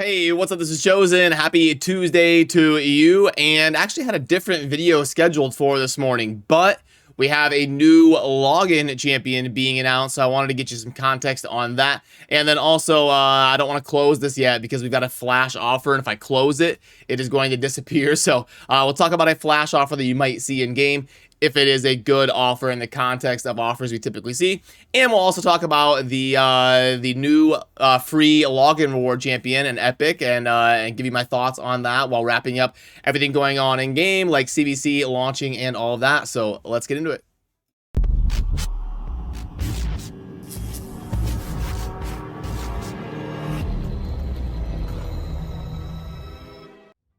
Hey, what's up? This is Chosen. Happy Tuesday to you. And actually had a different video scheduled for this morning, but we have a new login champion being announced. So I wanted to get you some context on that. And then also, I don't want to close this yet because we've got a flash offer. And if I close it, it is going to disappear. So we'll talk about a flash offer that you might see in game, if it is a good offer in the context of offers we typically see. And we'll also talk about the new free login reward champion and Epic, and give you my thoughts on that while wrapping up everything going on in game, like CVC launching and all of that. So let's get into it.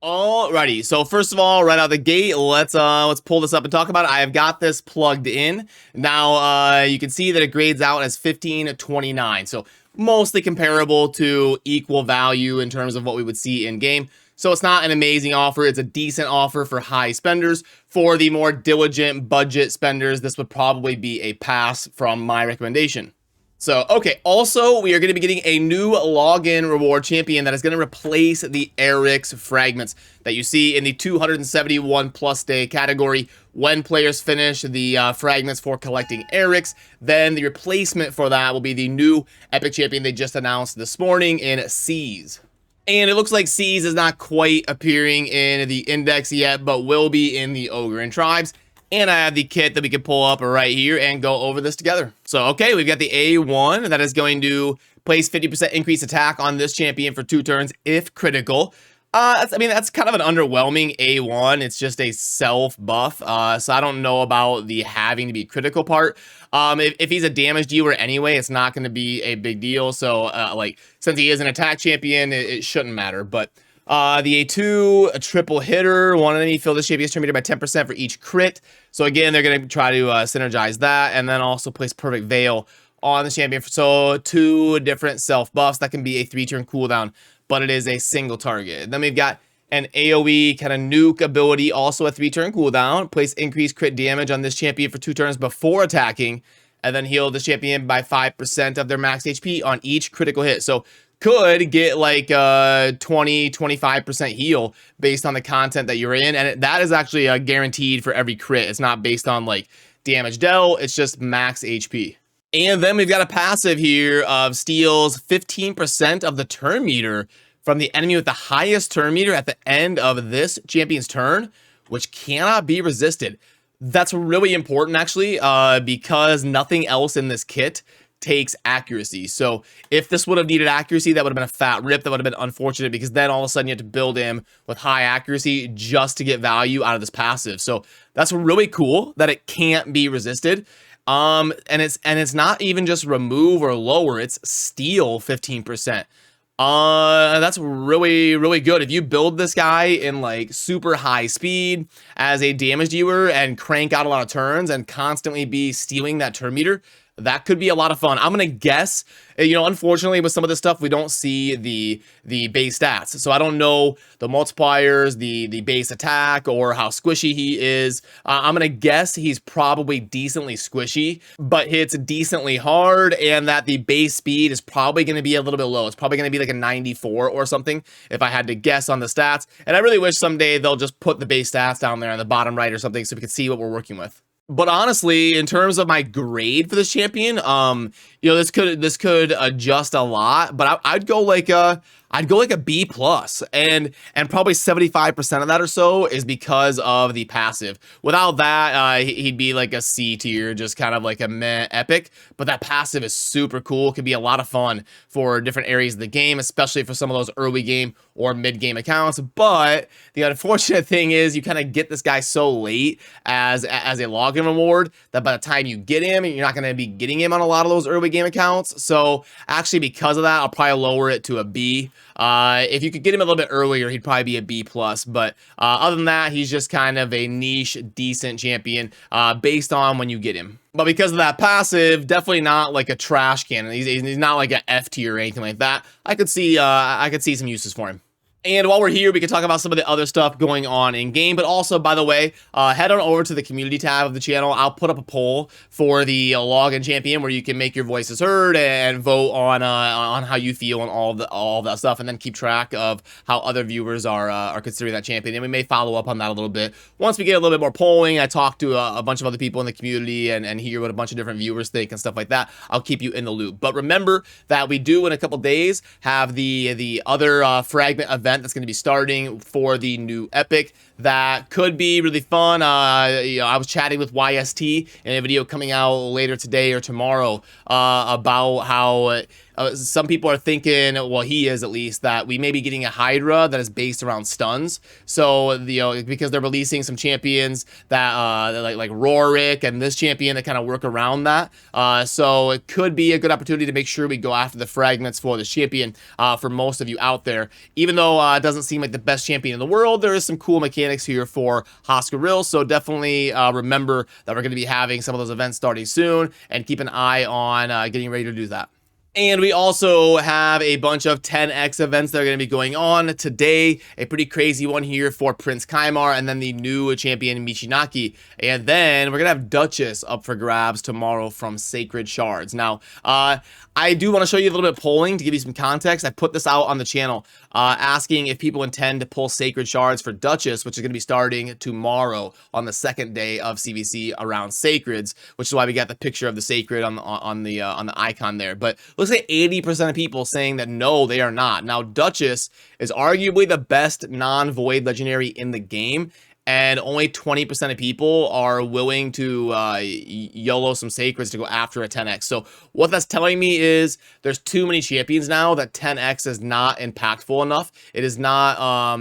Alrighty, so first of all, right out the gate, let's pull this up and talk about it. I have got this plugged in. Now, you can see that it grades out as 1529, so mostly comparable to equal value in terms of what we would see in game. So it's not an amazing offer. It's a decent offer for high spenders. For the more diligent budget spenders, this would probably be a pass from my recommendation. So, okay, also, we are going to be getting a new login reward champion that is going to replace the ARIX fragments that you see in the 271 plus day category. When players finish the fragments for collecting ARIX, then the replacement for that will be the new Epic champion they just announced this morning in Seize. And it looks like Seize is not quite appearing in the index yet, but will be in the Ogre and Tribes. And I have the kit that we can pull up right here and go over this together. So, okay, we've got the A1 that is going to place 50% increased attack on this champion for 2 turns if critical. That's kind of an underwhelming A1. It's just a self buff. So I don't know about the having to be critical part. If he's a damage dealer anyway, it's not going to be a big deal. So, since he is an attack champion, it shouldn't matter. But the A2, a triple hitter, one of them, you fill this champion's turn meter by 10% for each crit. So again, they're going to try to synergize that, and then also place Perfect Veil on the champion. So 2 different self buffs. That can be a 3-turn cooldown, but it is a single target. Then we've got an AoE kind of nuke ability, also a 3-turn cooldown. Place increased crit damage on this champion for 2 turns before attacking, and then heal the champion by 5% of their max HP on each critical hit. So could get like 20-25% heal based on the content that you're in, and that is actually guaranteed for every crit. It's not based on like damage dealt, it's just max HP. And then we've got a passive here of steals 15% of the turn meter from the enemy with the highest turn meter at the end of this champion's turn, which cannot be resisted. That's really important actually, because nothing else in this kit takes accuracy. So if this would have needed accuracy, that would have been a fat rip. That would have been unfortunate, because then all of a sudden you have to build him with high accuracy just to get value out of this passive. So that's really cool that it can't be resisted. And it's not even just remove or lower, it's steal 15%. That's really, really good. If you build this guy in like super high speed as a damage dealer and crank out a lot of turns and constantly be stealing that turn meter, that could be a lot of fun. I'm gonna guess, unfortunately with some of this stuff, we don't see the base stats. So I don't know the multipliers, the base attack, or how squishy he is. I'm gonna guess he's probably decently squishy, but hits decently hard, and that the base speed is probably gonna be a little bit low. It's probably gonna be like a 94 or something, if I had to guess on the stats. And I really wish someday they'll just put the base stats down there on the bottom right or something so we can see what we're working with. But honestly, in terms of my grade for this champion, this could adjust a lot, but I'd go like a B plus, and probably 75% of that or so is because of the passive. Without that, he'd be like a C tier, just kind of like a meh epic. But that passive is super cool. Could be a lot of fun for different areas of the game, especially for some of those early game or mid game accounts. But the unfortunate thing is, you kind of get this guy so late as a login reward that by the time you get him, you're not going to be getting him on a lot of those early game accounts. So actually, because of that, I'll probably lower it to a B. If you could get him a little bit earlier, he'd probably be a B plus. But other than that, he's just kind of a niche, decent champion based on when you get him. But because of that passive, definitely not like a trash cannon. He's not like an F tier or anything like that. I could see some uses for him. And while we're here, we can talk about some of the other stuff going on in game. But also, by the way, head on over to the community tab of the channel. I'll put up a poll for the login champion where you can make your voices heard and vote on how you feel and all of that stuff, and then keep track of how other viewers are considering that champion. And we may follow up on that a little bit once we get a little bit more polling. I talk to a bunch of other people in the community and hear what a bunch of different viewers think and stuff like that. I'll keep you in the loop. But remember that we do in a couple days have the other fragment event that's going to be starting for the new Epic. That could be really fun. I was chatting with YST in a video coming out later today or tomorrow about how some people are thinking, well, he is at least, that we may be getting a Hydra that is based around stuns. So, because they're releasing some champions that like Rorik and this champion that kind of work around that. So it could be a good opportunity to make sure we go after the fragments for the champion for most of you out there. Even though it doesn't seem like the best champion in the world, there is some cool mechanics here for Hoskaril. So definitely remember that we're going to be having some of those events starting soon, and keep an eye on getting ready to do that. And we also have a bunch of 10x events that are going to be going on today. A pretty crazy one here for Prince Kaimar, and then the new champion Michinaki. And then we're going to have Duchess up for grabs tomorrow from Sacred Shards. Now, I do want to show you a little bit of polling to give you some context. I put this out on the channel asking if people intend to pull Sacred Shards for Duchess, which is going to be starting tomorrow on the second day of CVC around Sacreds, which is why we got the picture of the Sacred on the icon there. But looks like 80% of people saying that no, they are not. Now, Duchess is arguably the best non-void legendary in the game, and only 20% of people are willing to YOLO some Sacreds to go after a 10x. So what that's telling me is there's too many champions now that 10x is not impactful enough. It is not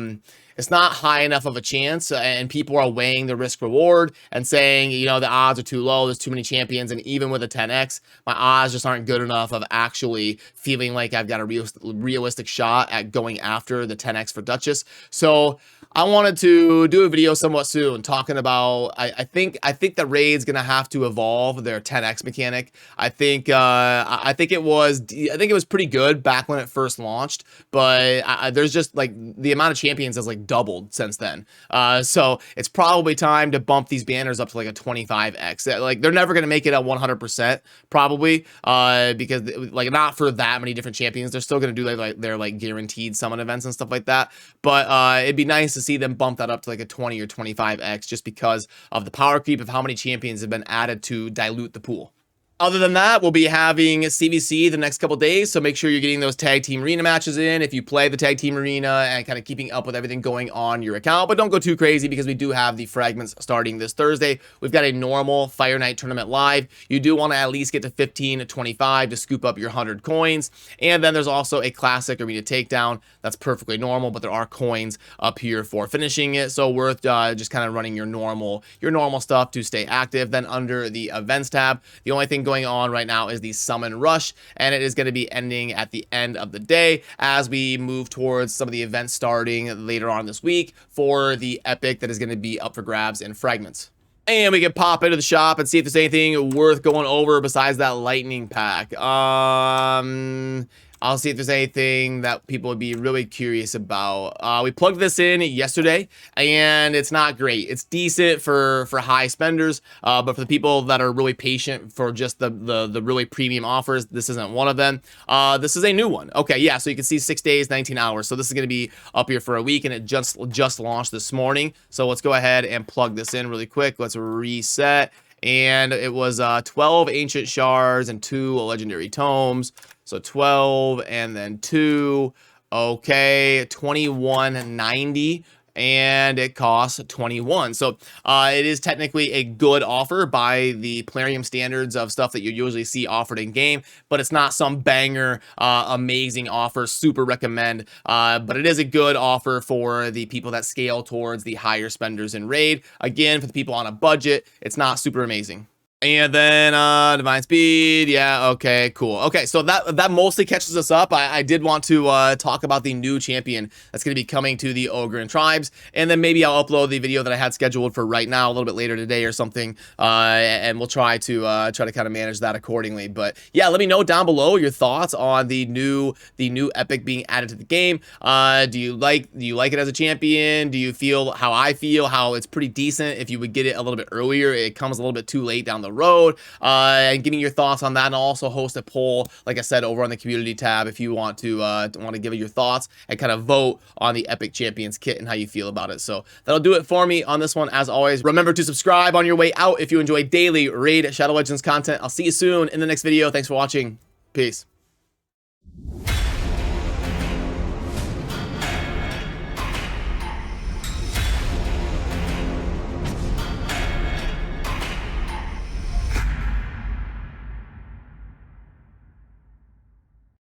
it's not high enough of a chance, and people are weighing the risk reward and saying, the odds are too low, there's too many champions, and even with a 10x, my odds just aren't good enough of actually feeling like I've got a realistic shot at going after the 10x for Duchess. So I wanted to do a video somewhat soon talking about, I think that Raid's gonna have to evolve their 10x mechanic. I think it was pretty good back when it first launched, but there's just like the amount of champions has like doubled since then. So it's probably time to bump these banners up to like a 25x. Like they're never gonna make it a 100% probably, because like not for that many different champions. They're still gonna do like their like guaranteed summon events and stuff like that. But it'd be nice to see them bump that up to like a 20 or 25x just because of the power creep of how many champions have been added to dilute the pool. Other than that, we'll be having CVC the next couple days, so make sure you're getting those tag team arena matches in if you play the tag team arena, and kind of keeping up with everything going on your account. But don't go too crazy because we do have the fragments starting this Thursday. We've got a normal Fire Night tournament live. You do want to at least get to 15 to 25 to scoop up your 100 coins. And then there's also a classic arena takedown that's perfectly normal, but there are coins up here for finishing it, so worth just kind of running your normal stuff to stay active. Then under the events tab, the only thing going on right now is the summon rush, and it is going to be ending at the end of the day as we move towards some of the events starting later on this week for the Epic that is going to be up for grabs in fragments. And we can pop into the shop and see if there's anything worth going over besides that lightning pack. I'll see if there's anything that people would be really curious about. We plugged this in yesterday, and it's not great. It's decent for high spenders, but for the people that are really patient for just the really premium offers, this isn't one of them. This is a new one. Okay, yeah, so you can see 6 days, 19 hours. So this is going to be up here for a week, and it just launched this morning. So let's go ahead and plug this in really quick. Let's reset. And it was 12 ancient shards and 2 legendary tomes. So 12 and then 2. Okay, 21.90. And it costs 21. So it is technically a good offer by the Plarium standards of stuff that you usually see offered in game, but it's not some banger, amazing offer, super recommend. But it is a good offer for the people that scale towards the higher spenders in Raid. Again, for the people on a budget, it's not super amazing. And then divine speed, yeah, okay, cool. Okay, so that mostly catches us up. I did want to talk about the new champion that's going to be coming to the Ogre and Tribes, and then maybe I'll upload the video that I had scheduled for right now a little bit later today or something, and we'll try to kind of manage that accordingly. But yeah, let me know down below your thoughts on the new epic being added to the game. Do you like it as a champion? Do you feel how I feel, how it's pretty decent if you would get it a little bit earlier? It comes a little bit too late down the road, and give me your thoughts on that. And I'll also host a poll, like I said, over on the community tab if you want to give it your thoughts and kind of vote on the Epic Champions kit and how you feel about it. So that'll do it for me on this one. As always, remember to subscribe on your way out if you enjoy daily Raid Shadow Legends content. I'll see you soon in the next video. Thanks for watching. Peace.